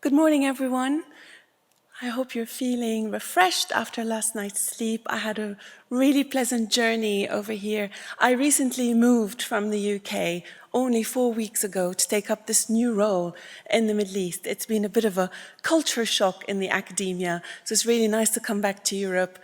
Good morning, everyone. I hope you're feeling refreshed after last night's sleep. I had a really pleasant journey over here. I recently moved from the UK only 4 weeks ago to take up this new role in the Middle East. It's been a bit of a culture shock in the academia, so it's really nice to come back to Europe,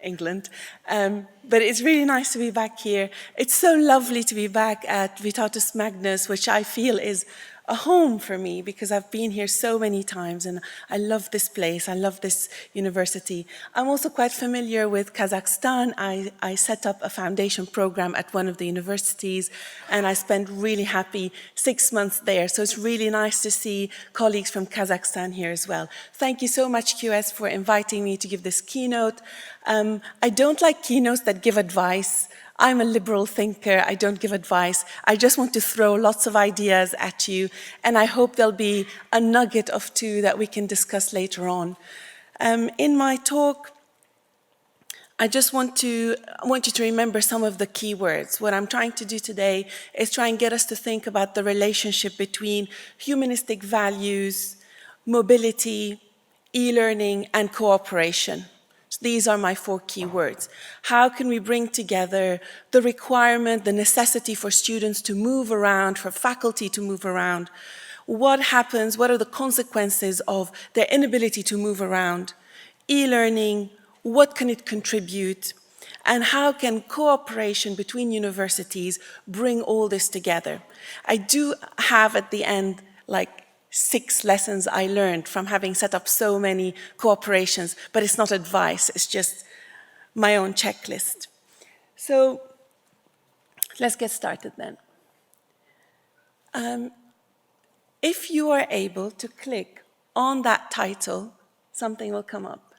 England. But it's really nice to be back here. It's so lovely to be back at Vytautas Magnus, which I feel is a home for me because I've been here so many times and I love this place, I love this university. I'm also quite familiar with Kazakhstan. I set up a foundation program at one of the universities and I spent really happy 6 months there. So it's really nice to see colleagues from Kazakhstan here as well. Thank you so much, QS, for inviting me to give this keynote. I don't like keynotes that give advice. I'm a liberal thinker, I don't give advice. I just want to throw lots of ideas at you, and I hope there'll be a nugget of two that we can discuss later on. In my talk, I just want you to remember some of the key words. What I'm trying to do today is try and get us to think about the relationship between humanistic values, mobility, e-learning, and cooperation. These are my 4 key words. How can we bring together the requirement, the necessity for students to move around, for faculty to move around? What happens, what are the consequences of their inability to move around? E-learning, what can it contribute? And how can cooperation between universities bring all this together? I do have at the end, 6 lessons I learned from having set up so many cooperations, but it's not advice, it's just my own checklist. So let's get started then. If you are able to click on that title, something will come up.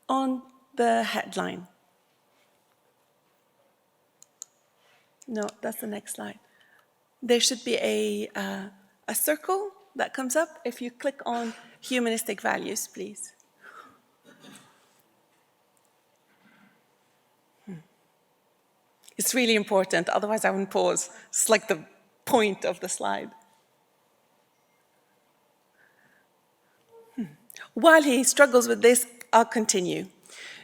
On the headline. No, that's the next slide. There should be a circle that comes up if you click on humanistic values, please. It's really important, otherwise I wouldn't pause. It's like the point of the slide. While he struggles with this, I'll continue.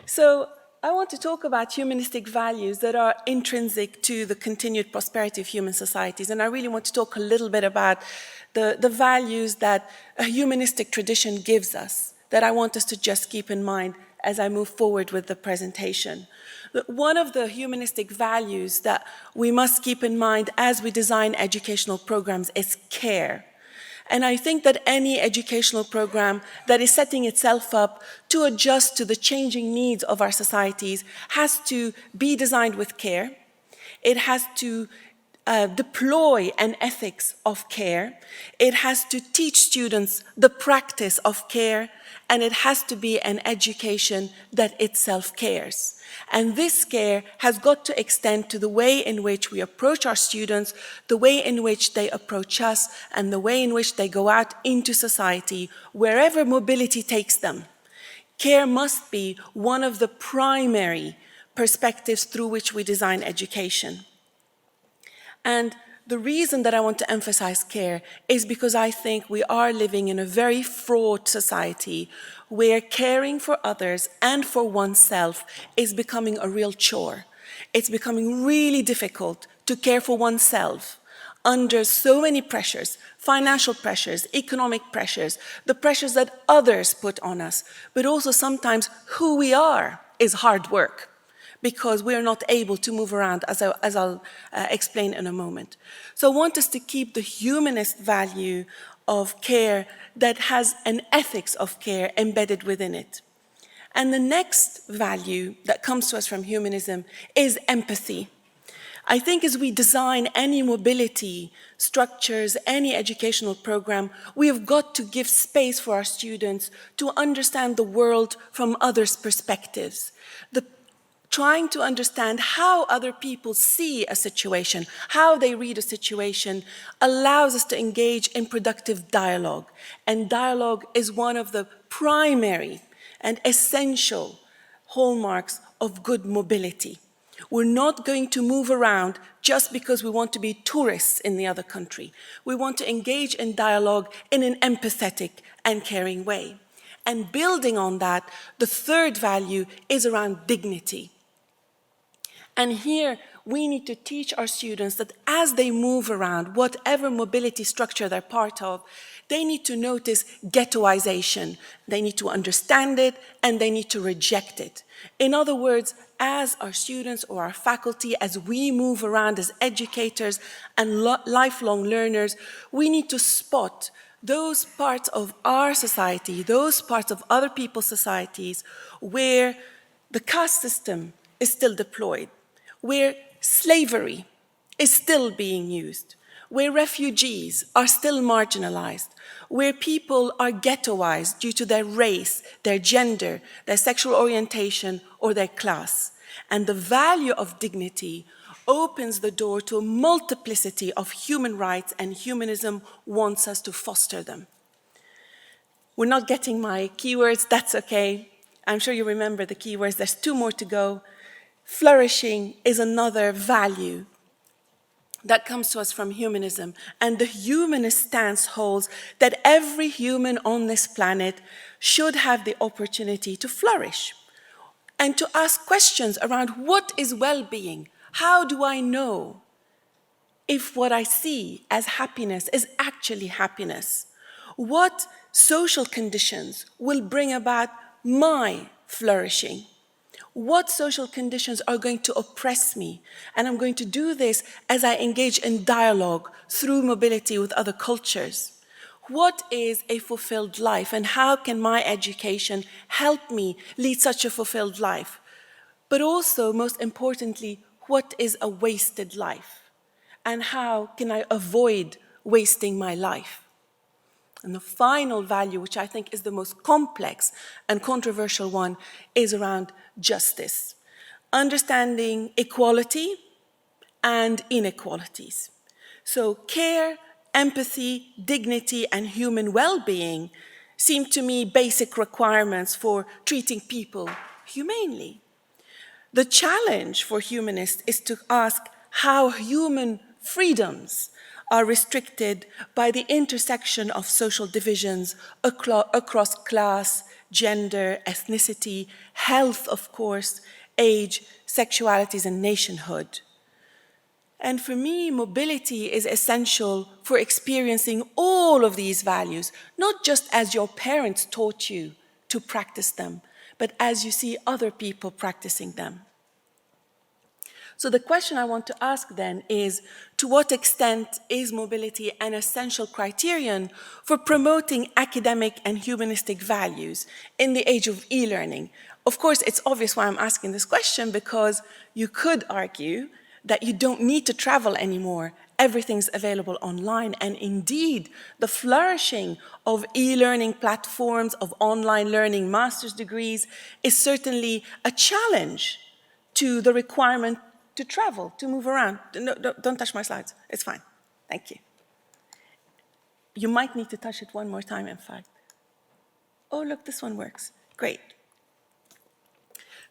So I want to talk about humanistic values that are intrinsic to the continued prosperity of human societies. And I really want to talk a little bit about the values that a humanistic tradition gives us, that I want us to just keep in mind as I move forward with the presentation. One of the humanistic values that we must keep in mind as we design educational programs is care. And I think that any educational program that is setting itself up to adjust to the changing needs of our societies has to be designed with care. It has to deploy an ethics of care. It has to teach students the practice of care, and it has to be an education that itself cares. And this care has got to extend to the way in which we approach our students, the way in which they approach us, and the way in which they go out into society, wherever mobility takes them. Care must be one of the primary perspectives through which we design education. And the reason that I want to emphasize care is because I think we are living in a very fraught society where caring for others and for oneself is becoming a real chore. It's becoming really difficult to care for oneself under so many pressures, financial pressures, economic pressures, the pressures that others put on us, but also sometimes who we are is hard work, because we are not able to move around, as I'll explain in a moment. So I want us to keep the humanist value of care that has an ethics of care embedded within it. And the next value that comes to us from humanism is empathy. I think as we design any mobility structures, any educational program, we have got to give space for our students to understand the world from others' perspectives. Trying to understand how other people see a situation, how they read a situation, allows us to engage in productive dialogue. And dialogue is one of the primary and essential hallmarks of good mobility. We're not going to move around just because we want to be tourists in the other country. We want to engage in dialogue in an empathetic and caring way. And building on that, the third value is around dignity. And here, we need to teach our students that as they move around, whatever mobility structure they're part of, they need to notice ghettoization. They need to understand it, and they need to reject it. In other words, as our students or our faculty, as we move around as educators and lifelong learners, we need to spot those parts of our society, those parts of other people's societies where the caste system is still deployed, where slavery is still being used, where refugees are still marginalized, where people are ghettoized due to their race, their gender, their sexual orientation, or their class. And the value of dignity opens the door to a multiplicity of human rights, and humanism wants us to foster them. We're not getting my keywords, that's okay. I'm sure you remember the keywords, there's 2 more to go. Flourishing is another value that comes to us from humanism, and the humanist stance holds that every human on this planet should have the opportunity to flourish and to ask questions around what is well-being. How do I know if what I see as happiness is actually happiness? What social conditions will bring about my flourishing? What social conditions are going to oppress me? And I'm going to do this as I engage in dialogue through mobility with other cultures. What is a fulfilled life, and how can my education help me lead such a fulfilled life? But also, most importantly, what is a wasted life? And how can I avoid wasting my life? And the final value, which I think is the most complex and controversial one, is around justice. Understanding equality and inequalities. So care, empathy, dignity, and human well-being seem to me basic requirements for treating people humanely. The challenge for humanists is to ask how human freedoms are restricted by the intersection of social divisions across class, gender, ethnicity, health, of course, age, sexualities, and nationhood. And for me, mobility is essential for experiencing all of these values, not just as your parents taught you to practice them, but as you see other people practicing them. So the question I want to ask then is, to what extent is mobility an essential criterion for promoting academic and humanistic values in the age of e-learning? Of course, it's obvious why I'm asking this question, because you could argue that you don't need to travel anymore. Everything's available online, and indeed, the flourishing of e-learning platforms, of online learning master's degrees, is certainly a challenge to the requirement to travel, to move around. No, don't touch my slides. It's fine. Thank you. You might need to touch it one more time, in fact. Oh, look, this one works. Great.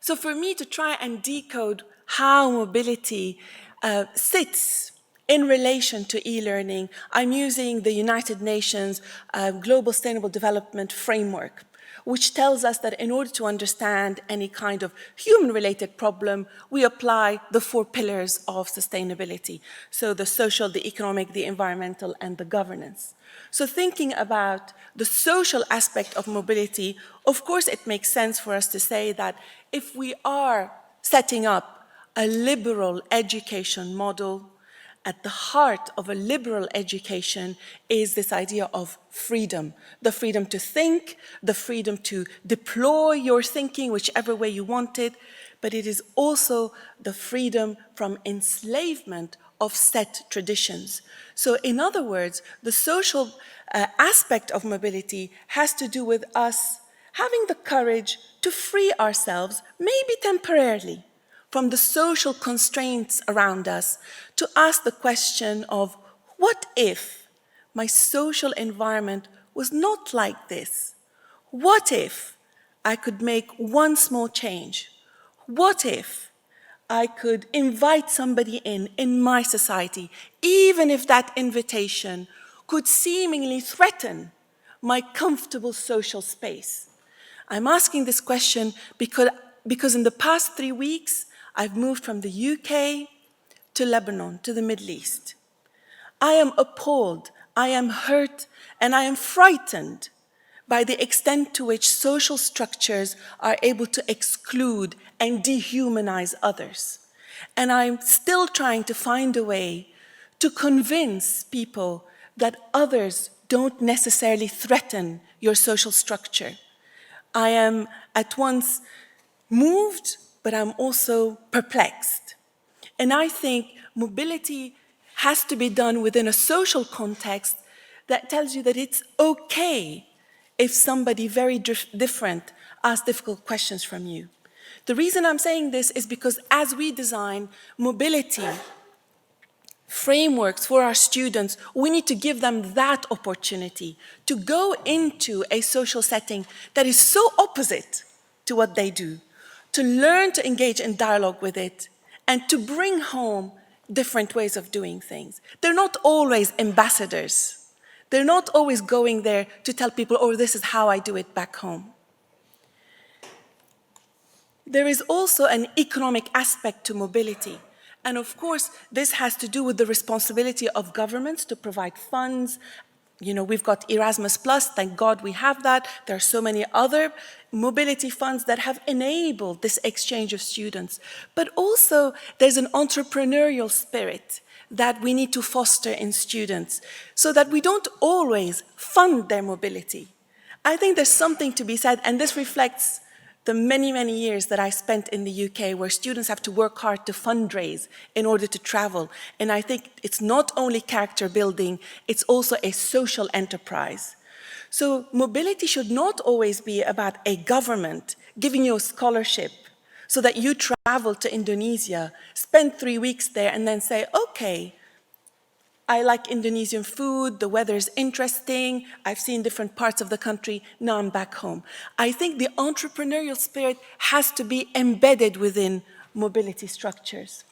So for me to try and decode how mobility sits in relation to e-learning, I'm using the United Nations Global Sustainable Development Framework, which tells us that in order to understand any kind of human-related problem, we apply the 4 pillars of sustainability. So the social, the economic, the environmental, and the governance. So thinking about the social aspect of mobility, of course it makes sense for us to say that if we are setting up a liberal education model, at the heart of a liberal education is this idea of freedom. The freedom to think, the freedom to deploy your thinking whichever way you want it, but it is also the freedom from enslavement of set traditions. So in other words, the social aspect of mobility has to do with us having the courage to free ourselves, maybe temporarily, from the social constraints around us, to ask the question of, what if my social environment was not like this? What if I could make one small change? What if I could invite somebody in my society, even if that invitation could seemingly threaten my comfortable social space. I'm asking this question because in the past 3 weeks, I've moved from the UK to Lebanon, to the Middle East. I am appalled, I am hurt, and I am frightened by the extent to which social structures are able to exclude and dehumanize others. And I'm still trying to find a way to convince people that others don't necessarily threaten your social structure. I am at once moved, but I'm also perplexed. And I think mobility has to be done within a social context that tells you that it's okay if somebody very different asks difficult questions from you. The reason I'm saying this is because as we design mobility frameworks for our students, we need to give them that opportunity to go into a social setting that is so opposite to what they do, to learn to engage in dialogue with it, and to bring home different ways of doing things. They're not always ambassadors. They're not always going there to tell people, oh, this is how I do it back home. There is also an economic aspect to mobility. And of course, this has to do with the responsibility of governments to provide funds. You know, we've got Erasmus+, thank God we have that. There are so many other mobility funds that have enabled this exchange of students. But also, there's an entrepreneurial spirit that we need to foster in students so that we don't always fund their mobility. I think there's something to be said, and this reflects the many, many years that I spent in the UK where students have to work hard to fundraise in order to travel. And I think it's not only character building, it's also a social enterprise. So mobility should not always be about a government giving you a scholarship so that you travel to Indonesia, spend 3 weeks there, and then say, okay, I like Indonesian food, the weather is interesting, I've seen different parts of the country, now I'm back home. I think the entrepreneurial spirit has to be embedded within mobility structures.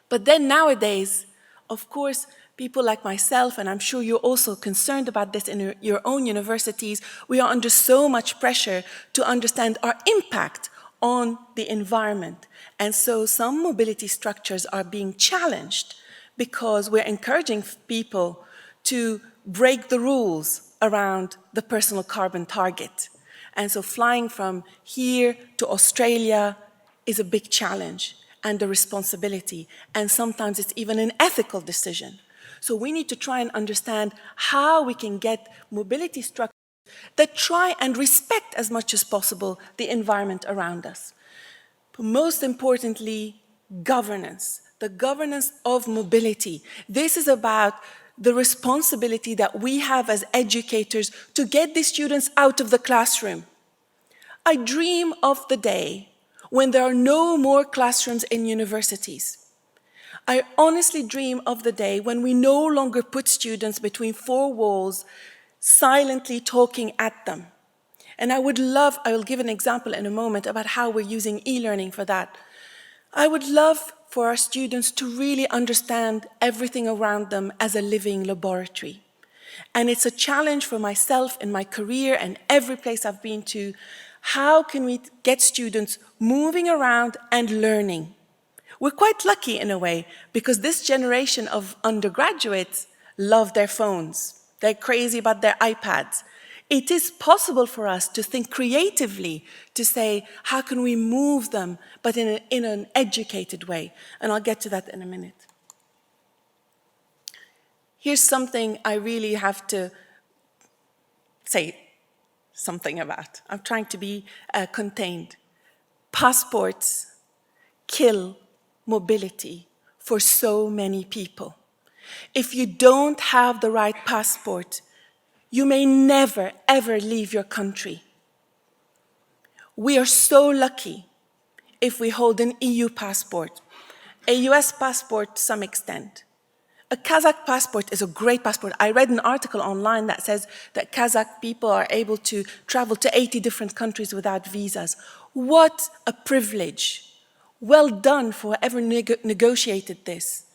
But then nowadays, of course, people like myself, and I'm sure you're also concerned about this in your own universities, we are under so much pressure to understand our impact on the environment. And so some mobility structures are being challenged because we're encouraging people to break the rules around the personal carbon target. And so flying from here to Australia is a big challenge and a responsibility, and sometimes it's even an ethical decision. So we need to try and understand how we can get mobility structures that try and respect as much as possible the environment around us. But most importantly, governance, the governance of mobility. This is about the responsibility that we have as educators to get these students out of the classroom. I dream of the day when there are no more classrooms in universities. I honestly dream of the day when we no longer put students between four walls, silently talking at them. And I will give an example in a moment about how we're using e-learning for that. I would love for our students to really understand everything around them as a living laboratory. And it's a challenge for myself in my career and every place I've been to. How can we get students moving around and learning? We're quite lucky in a way because this generation of undergraduates love their phones. They're crazy about their iPads. It is possible for us to think creatively, to say, how can we move them, but in an educated way? And I'll get to that in a minute. Here's something I really have to say something about. I'm trying to be contained. Passports kill mobility for so many people. If you don't have the right passport, you may never, ever leave your country. We are so lucky if we hold an EU passport, a US passport to some extent. A Kazakh passport is a great passport. I read an article online that says that Kazakh people are able to travel to 80 different countries without visas. What a privilege. Well done for whoever negotiated this.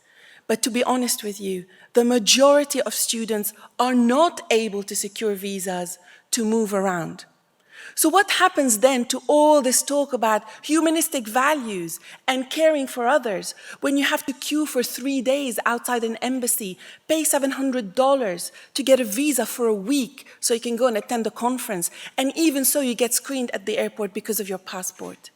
But to be honest with you, the majority of students are not able to secure visas to move around. So what happens then to all this talk about humanistic values and caring for others when you have to queue for 3 days outside an embassy, pay $700 to get a visa for a week so you can go and attend a conference, and even so you get screened at the airport because of your passport?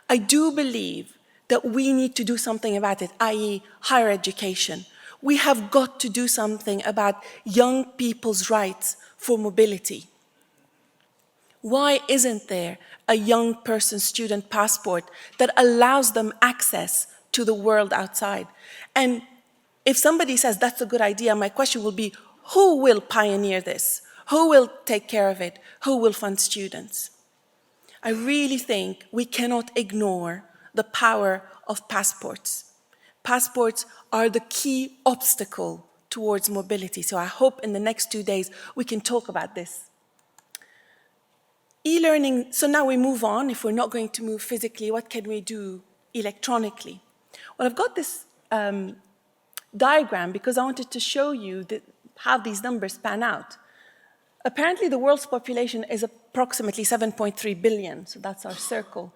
I do believe that we need to do something about it, i.e. higher education. We have got to do something about young people's rights for mobility. Why isn't there a young person student passport that allows them access to the world outside? And if somebody says that's a good idea, my question will be, who will pioneer this? Who will take care of it? Who will fund students? I really think we cannot ignore the power of passports. Passports are the key obstacle towards mobility. So I hope in the next 2 days we can talk about this. E-learning, so now we move on. If we're not going to move physically, what can we do electronically? Well, I've got this diagram because I wanted to show you how these numbers pan out. Apparently, the world's population is approximately 7.3 billion, so that's our circle.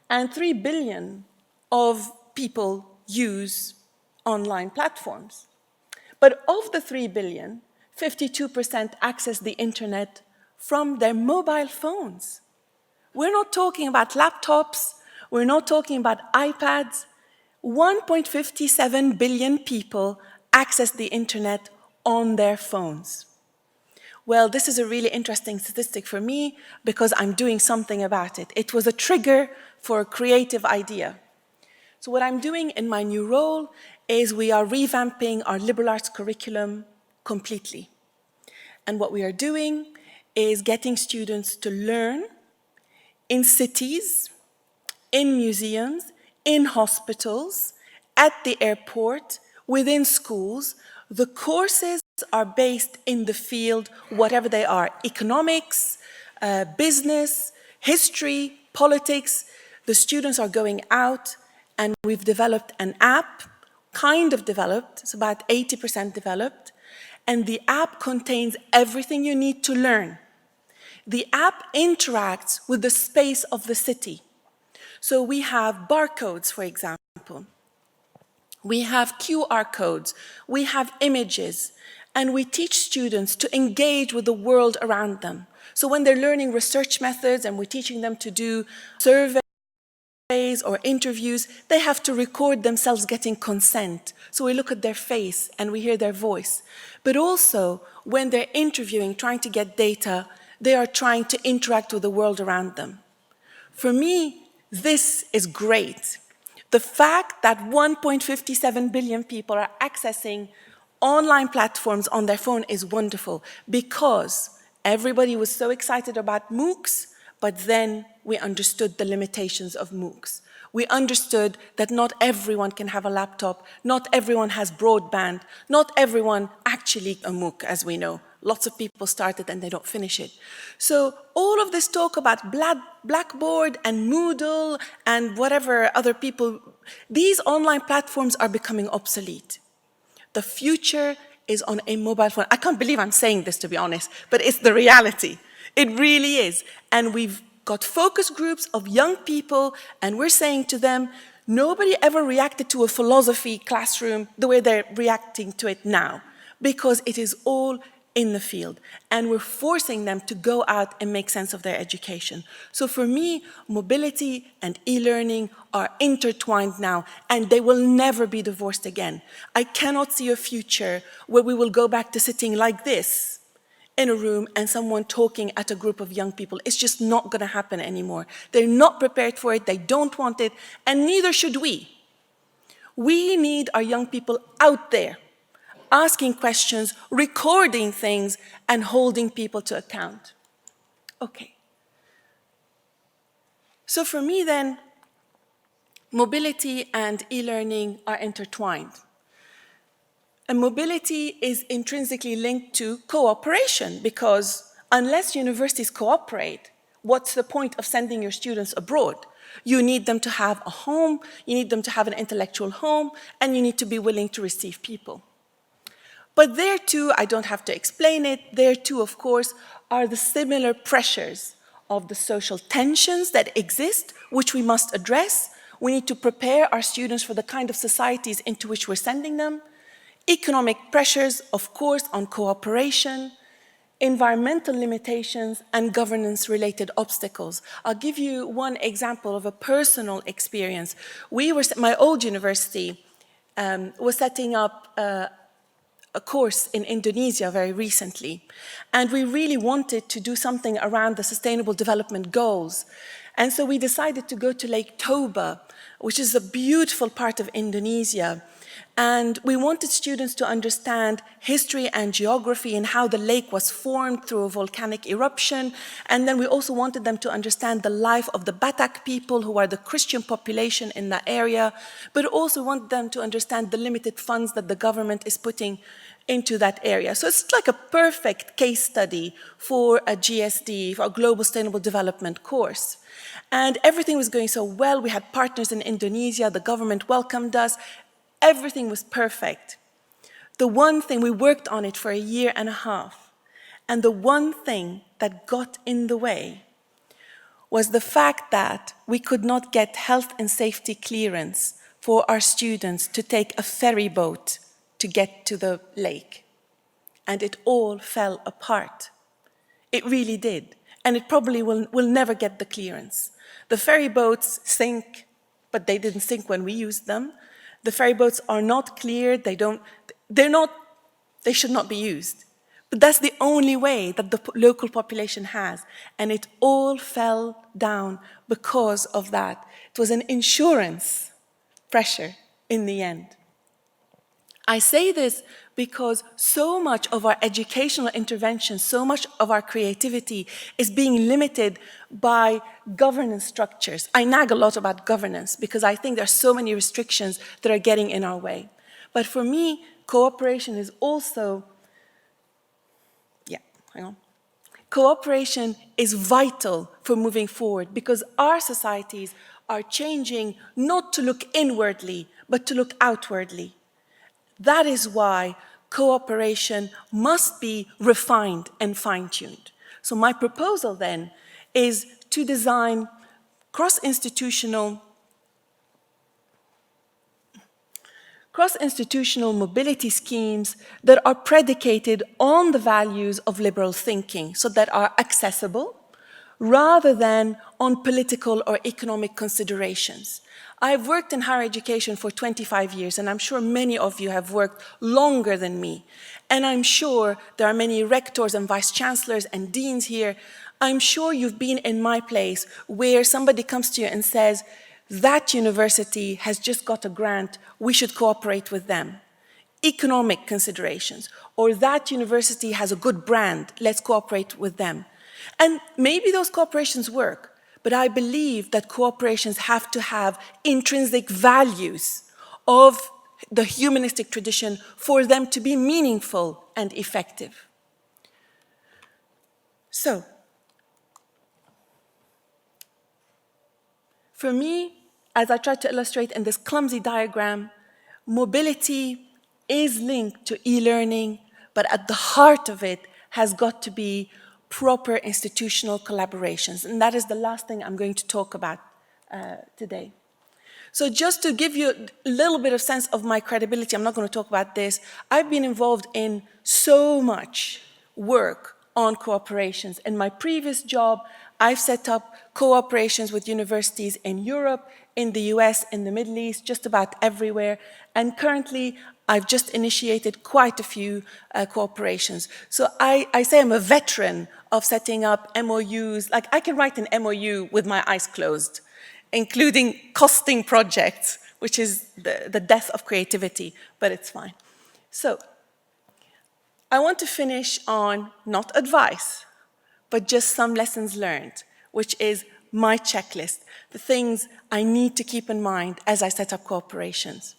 And 3 billion of people use online platforms. But of the 3 billion, 52% access the internet from their mobile phones. We're not talking about laptops, we're not talking about iPads. 1.57 billion people access the internet on their phones. Well, this is a really interesting statistic for me because I'm doing something about it. It was a trigger for a creative idea. So what I'm doing in my new role is we are revamping our liberal arts curriculum completely. And what we are doing is getting students to learn in cities, in museums, in hospitals, at the airport, within schools. The courses are based in the field, whatever they are, economics, business, history, politics. The students are going out, and we've developed an app, kind of developed, it's about 80% developed, and the app contains everything you need to learn. The app interacts with the space of the city. So we have barcodes, for example. We have QR codes. We have images. And we teach students to engage with the world around them. So when they're learning research methods and we're teaching them to do surveys or interviews, they have to record themselves getting consent. So we look at their face and we hear their voice. But also, when they're interviewing, trying to get data, they are trying to interact with the world around them. For me, this is great. The fact that 1.57 billion people are accessing online platforms on their phone is wonderful because everybody was so excited about MOOCs, but then we understood the limitations of MOOCs. We understood that not everyone can have a laptop, not everyone has broadband, not everyone actually a MOOC, as we know. Lots of people start it and they don't finish it. So all of this talk about Blackboard and Moodle and whatever other people, these online platforms are becoming obsolete. The future is on a mobile phone. I can't believe I'm saying this, to be honest, but it's the reality. It really is. And we've got focus groups of young people, and we're saying to them, nobody ever reacted to a philosophy classroom the way they're reacting to it now, because it is all in the field, and we're forcing them to go out and make sense of their education. So for me, mobility and e-learning are intertwined now, and they will never be divorced again. I cannot see a future where we will go back to sitting like this in a room and someone talking at a group of young people. It's just not going to happen anymore. They're not prepared for it, they don't want it, and neither should we. We need our young people out there, asking questions, recording things, and holding people to account. Okay. So for me then, mobility and e-learning are intertwined. And mobility is intrinsically linked to cooperation, because unless universities cooperate, what's the point of sending your students abroad? You need them to have a home, you need them to have an intellectual home, and you need to be willing to receive people. But there too, I don't have to explain it, there too, of course, are the similar pressures of the social tensions that exist, which we must address. We need to prepare our students for the kind of societies into which we're sending them. Economic pressures, of course, on cooperation, environmental limitations, and governance-related obstacles. I'll give you one example of a personal experience. My old university was setting up a course in Indonesia very recently, and we really wanted to do something around the Sustainable Development Goals. And so we decided to go to Lake Toba, which is a beautiful part of Indonesia. And we wanted students to understand history and geography and how the lake was formed through a volcanic eruption. And then we also wanted them to understand the life of the Batak people, who are the Christian population in that area, but also wanted them to understand the limited funds that the government is putting into that area. So it's like a perfect case study for a GSD, for a Global Sustainable Development course. And everything was going so well. We had partners in Indonesia, the government welcomed us. Everything was perfect. The one thing, we worked on it for a year and a half, and the one thing that got in the way was the fact that we could not get health and safety clearance for our students to take a ferry boat to get to the lake. And it all fell apart. It really did. And it probably will never get the clearance. The ferry boats sink, but they didn't sink when we used them. The ferry boats are not cleared, they should not be used. But that's the only way that the local population has. And it all fell down because of that. It was an insurance pressure in the end. I say this because so much of our educational intervention, so much of our creativity is being limited by governance structures. I nag a lot about governance because I think there are so many restrictions that are getting in our way. But for me, cooperation is also, Cooperation is vital for moving forward because our societies are changing not to look inwardly, but to look outwardly. That is why cooperation must be refined and fine-tuned. So my proposal then is to design cross-institutional mobility schemes that are predicated on the values of liberal thinking, so that are accessible, rather than on political or economic considerations. I've worked in higher education for 25 years, and I'm sure many of you have worked longer than me. And I'm sure there are many rectors and vice-chancellors and deans here. I'm sure you've been in my place where somebody comes to you and says, that university has just got a grant, we should cooperate with them. Economic considerations, or that university has a good brand, let's cooperate with them. And maybe those cooperations work. But I believe that cooperations have to have intrinsic values of the humanistic tradition for them to be meaningful and effective. So, for me, as I tried to illustrate in this clumsy diagram, mobility is linked to e-learning, but at the heart of it has got to be proper institutional collaborations. And that is the last thing I'm going to talk about today. So just to give you a little bit of sense of my credibility, I'm not going to talk about this. I've been involved in so much work on cooperations. In my previous job, I've set up cooperations with universities in Europe, in the US, in the Middle East, just about everywhere. And currently, I've just initiated quite a few cooperations. So I say I'm a veteran of setting up MOUs. Like, I can write an MOU with my eyes closed, including costing projects, which is the death of creativity, but it's fine. So I want to finish on not advice, but just some lessons learned, which is my checklist, the things I need to keep in mind as I set up cooperations.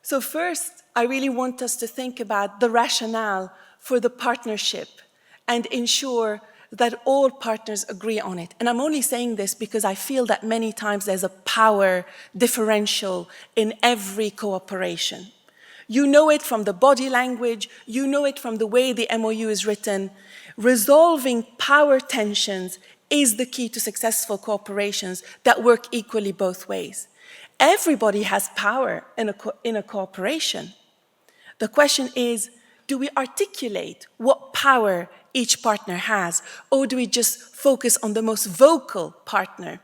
So first, I really want us to think about the rationale for the partnership and ensure that all partners agree on it. And I'm only saying this because I feel that many times there's a power differential in every cooperation. You know it from the body language, you know it from the way the MOU is written. Resolving power tensions is the key to successful cooperations that work equally both ways. Everybody has power in a cooperation. The question is, do we articulate what power each partner has, or do we just focus on the most vocal partner?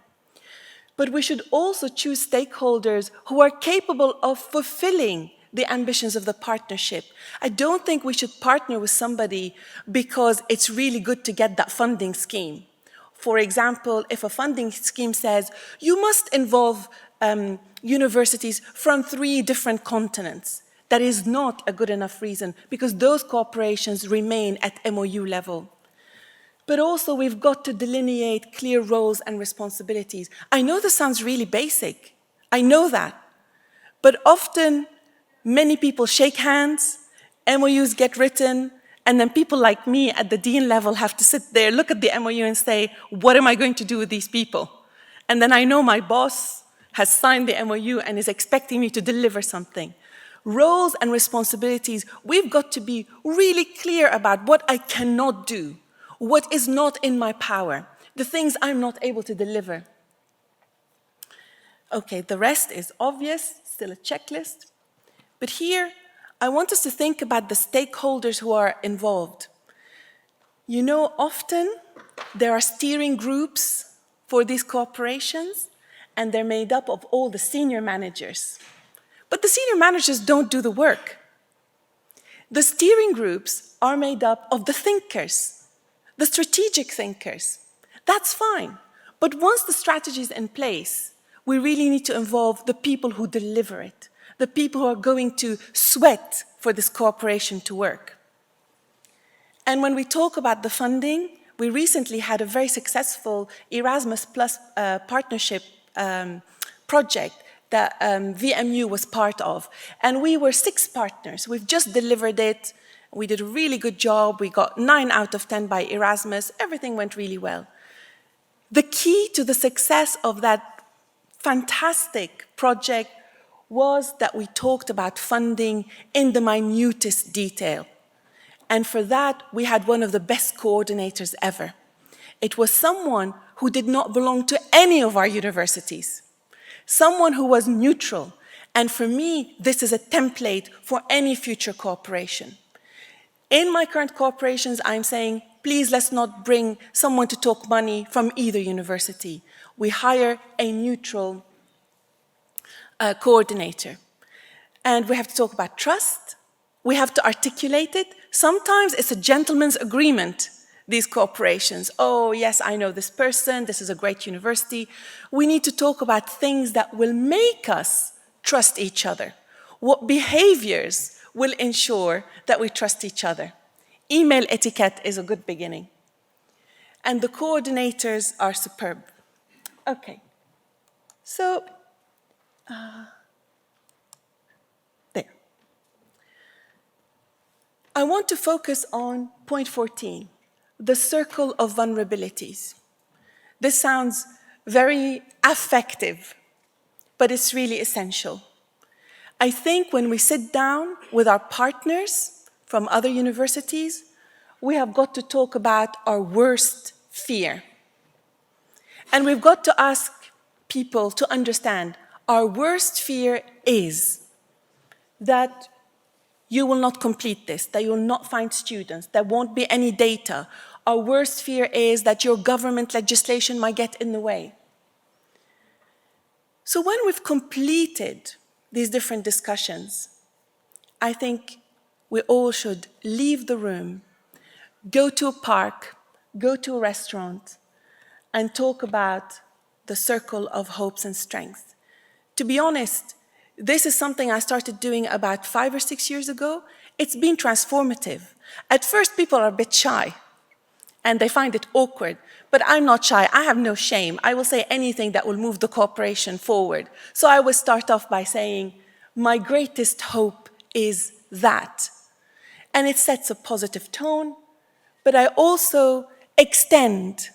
But we should also choose stakeholders who are capable of fulfilling the ambitions of the partnership. I don't think we should partner with somebody because it's really good to get that funding scheme. For example, if a funding scheme says, you must involve universities from 3 different continents, that is not a good enough reason, because those cooperations remain at MOU level. But also, we've got to delineate clear roles and responsibilities. I know this sounds really basic. I know that. But often, many people shake hands, MOUs get written, and then people like me at the dean level have to sit there, look at the MOU and say, what am I going to do with these people? And then I know my boss has signed the MOU and is expecting me to deliver something. Roles and responsibilities, we've got to be really clear about what I cannot do, what is not in my power, the things I'm not able to deliver. Okay, the rest is obvious, still a checklist. But here, I want us to think about the stakeholders who are involved. You know, often there are steering groups for these cooperations, and they're made up of all the senior managers. But the senior managers don't do the work. The steering groups are made up of the thinkers, the strategic thinkers. That's fine. But once the strategy is in place, we really need to involve the people who deliver it, the people who are going to sweat for this cooperation to work. And when we talk about the funding, we recently had a very successful Erasmus Plus partnership project that VMU was part of. And we were 6 partners. We've just delivered it. We did a really good job. We got 9 out of 10 by Erasmus. Everything went really well. The key to the success of that fantastic project was that we talked about funding in the minutest detail. And for that, we had one of the best coordinators ever. It was someone who did not belong to any of our universities, someone who was neutral. And for me, this is a template for any future cooperation. In my current cooperations, I'm saying, please let's not bring someone to talk money from either university. We hire a neutral coordinator. And we have to talk about trust. We have to articulate it. Sometimes it's a gentleman's agreement, these cooperations. Oh, yes, I know this person. This is a great university. We need to talk about things that will make us trust each other. What behaviors will ensure that we trust each other. Email etiquette is a good beginning. And the coordinators are superb. Okay. So, there. I want to focus on point 14, the circle of vulnerabilities. This sounds very affective, but it's really essential. I think when we sit down with our partners from other universities, we have got to talk about our worst fear. And we've got to ask people to understand our worst fear is that you will not complete this, that you will not find students, there won't be any data. Our worst fear is that your government legislation might get in the way. So when we've completed these different discussions, I think we all should leave the room, go to a park, go to a restaurant, and talk about the circle of hopes and strength. To be honest, this is something I started doing about 5 or 6 years ago. It's been transformative. At first, people are a bit shy, and they find it awkward. But I'm not shy. I have no shame. I will say anything that will move the cooperation forward. So I will start off by saying, my greatest hope is that. And it sets a positive tone, but I also extend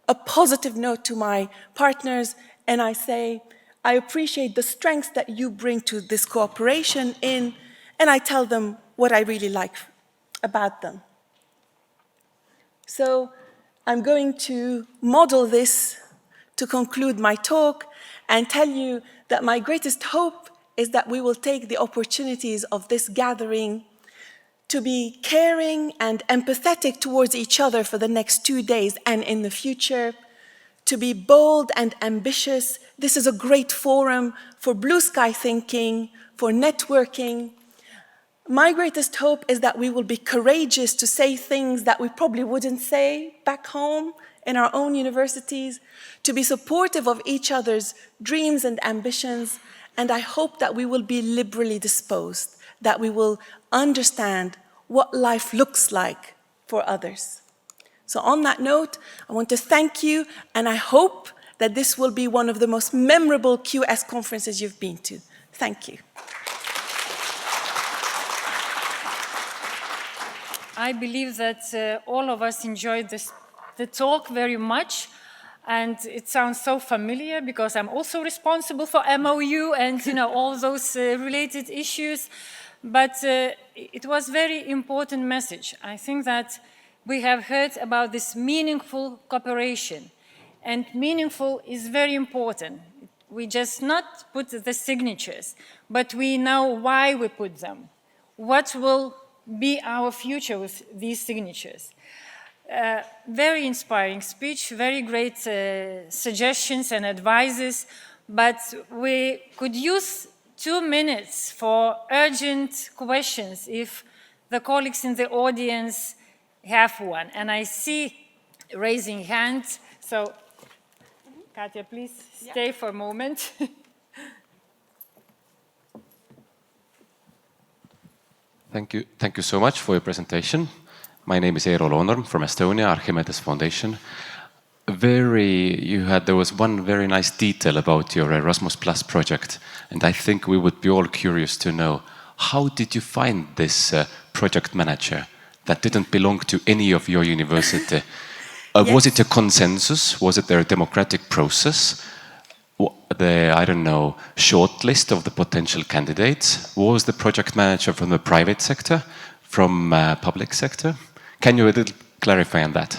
a positive note to my partners, and I say, I appreciate the strengths that you bring to this cooperation and I tell them what I really like about them. So I'm going to model this to conclude my talk and tell you that my greatest hope is that we will take the opportunities of this gathering to be caring and empathetic towards each other for the next 2 days and in the future, to be bold and ambitious. This is a great forum for blue sky thinking, for networking. My greatest hope is that we will be courageous to say things that we probably wouldn't say back home in our own universities, to be supportive of each other's dreams and ambitions, and I hope that we will be liberally disposed, that we will understand what life looks like for others. So on that note, I want to thank you, and I hope that this will be one of the most memorable QS conferences you've been to. Thank you. I believe that all of us enjoyed the talk very much, and it sounds so familiar because I'm also responsible for MOU and all those related issues. But it was a very important message. I think that we have heard about this meaningful cooperation, and meaningful is very important. We just not put the signatures, but we know why we put them. What will be our future with these signatures? Very inspiring speech, very great suggestions and advices, but we could use 2 minutes for urgent questions if the colleagues in the audience have one. And I see raising hands, so Cathia, please stay for a moment. Thank you so much for your presentation. My name is Eero Loonorm from Estonia, Archimedes Foundation. There was one very nice detail about your Erasmus Plus project, and I think we would be all curious to know, how did you find this project manager that didn't belong to any of your university? Yes. Was it a consensus? Was it a democratic process? I don't know, short list of the potential candidates? Was the project manager from the private sector, from public sector? Can you a little clarify on that?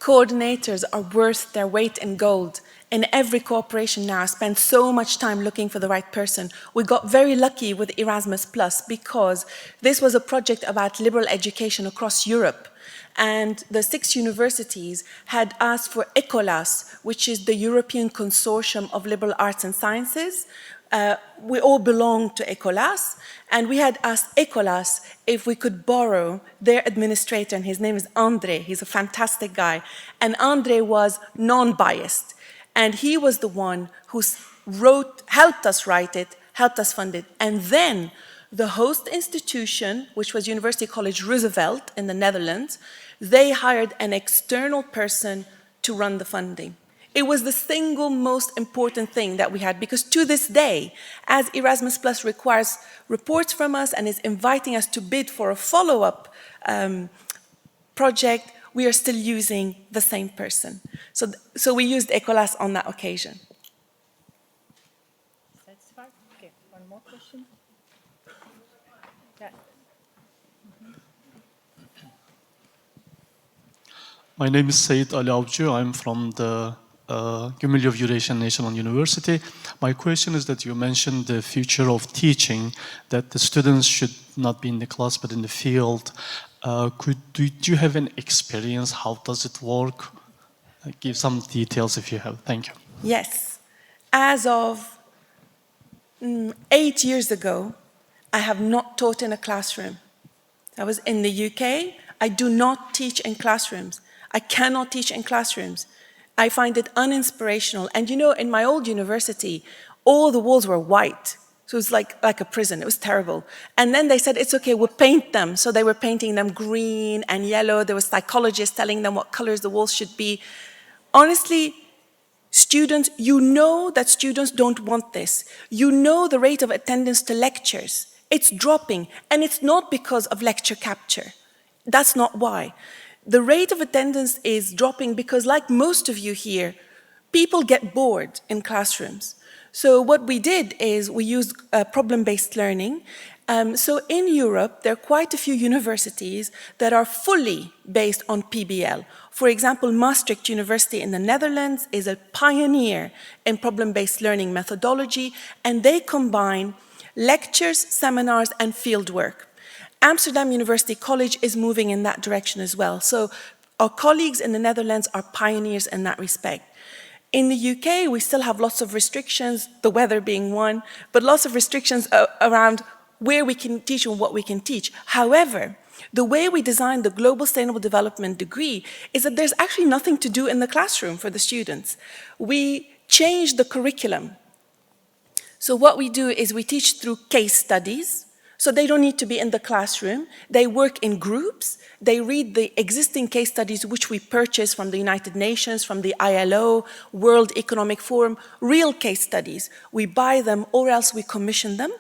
Coordinators are worth their weight in gold. In every cooperation now, I spend so much time looking for the right person. We got very lucky with Erasmus Plus because this was a project about liberal education across Europe. And the 6 universities had asked for ECOLAS, which is the European Consortium of Liberal Arts and Sciences. We all belong to ECOLAS, and we had asked ECOLAS if we could borrow their administrator, and his name is Andre. He's a fantastic guy. And Andre was non-biased, and he was the one who helped us write it, helped us fund it. And then the host institution, which was University College Roosevelt in the Netherlands, they hired an external person to run the funding. It was the single most important thing that we had, because to this day, as Erasmus Plus requires reports from us and is inviting us to bid for a follow-up project, we are still using the same person. So we used ECOLAS on that occasion. Satisfied? Okay, one more question. Yeah. My name is Sayed Ali Avcı. I'm from the Gümrük Eurasian National University. My question is that you mentioned the future of teaching, that the students should not be in the class but in the field. Do you have an experience? How does it work? Give some details if you have. Thank you. Yes. As of 8 years ago, I have not taught in a classroom. I was in the UK. I do not teach in classrooms. I cannot teach in classrooms. I find it uninspirational. And in my old university, all the walls were white. So it was like a prison. It was terrible. And then they said, it's okay, we'll paint them. So they were painting them green and yellow. There were psychologists telling them what colors the walls should be. Honestly, students, that students don't want this. The rate of attendance to lectures. It's dropping. And it's not because of lecture capture. That's not why. The rate of attendance is dropping because, like most of you here, people get bored in classrooms. So what we did is we used problem-based learning. So in Europe, there are quite a few universities that are fully based on PBL. For example, Maastricht University in the Netherlands is a pioneer in problem-based learning methodology, and they combine lectures, seminars, and fieldwork. Amsterdam University College is moving in that direction as well. So our colleagues in the Netherlands are pioneers in that respect. In the UK, we still have lots of restrictions, the weather being one, but lots of restrictions around where we can teach and what we can teach. However, the way we designed the Global Sustainable Development degree is that there's actually nothing to do in the classroom for the students. We changed the curriculum. So what we do is we teach through case studies, so they don't need to be in the classroom. They work in groups. They read the existing case studies which we purchase from the United Nations, from the ILO, World Economic Forum, real case studies. We buy them or else we commission them.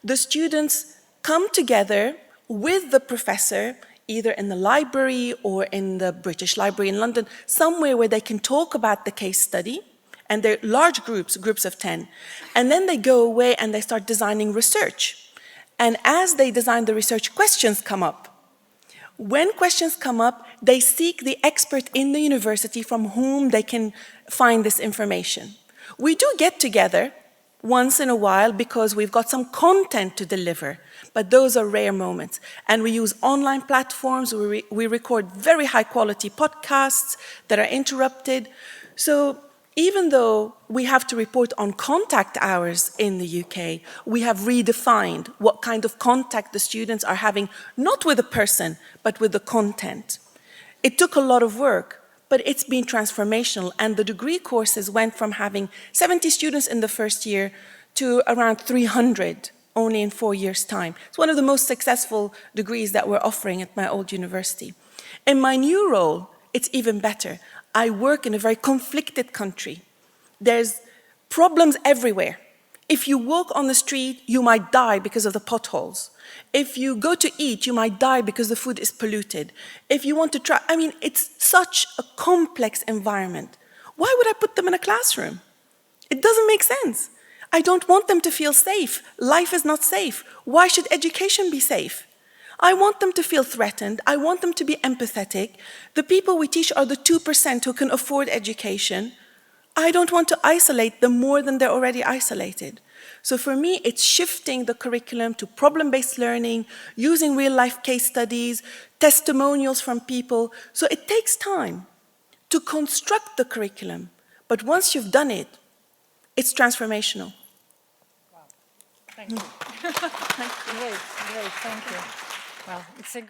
The students come together with the professor, either in the library or in the British Library in London, somewhere where they can talk about the case study. And they're large groups, groups of 10. And then they go away and they start designing research. And as they design the research, questions come up. When questions come up, they seek the expert in the university from whom they can find this information. We do get together once in a while because we've got some content to deliver, but those are rare moments. And we use online platforms, we record very high quality podcasts that are interrupted. So even though we have to report on contact hours in the UK, we have redefined what kind of contact the students are having, not with a person, but with the content. It took a lot of work, but it's been transformational, and the degree courses went from having 70 students in the first year to around 300 only in 4 years' time. It's one of the most successful degrees that we're offering at my old university. In my new role, it's even better. I work in a very conflicted country. There's problems everywhere. If you walk on the street, you might die because of the potholes. If you go to eat, you might die because the food is polluted. If you want to try, I mean, it's such a complex environment. Why would I put them in a classroom? It doesn't make sense. I don't want them to feel safe. Life is not safe. Why should education be safe? I want them to feel threatened. I want them to be empathetic. The people we teach are the 2% who can afford education. I don't want to isolate them more than they're already isolated. So for me, it's shifting the curriculum to problem-based learning, using real-life case studies, testimonials from people. So it takes time to construct the curriculum. But once you've done it, it's transformational. Wow. Thank you. Great, thank you. Well, it's a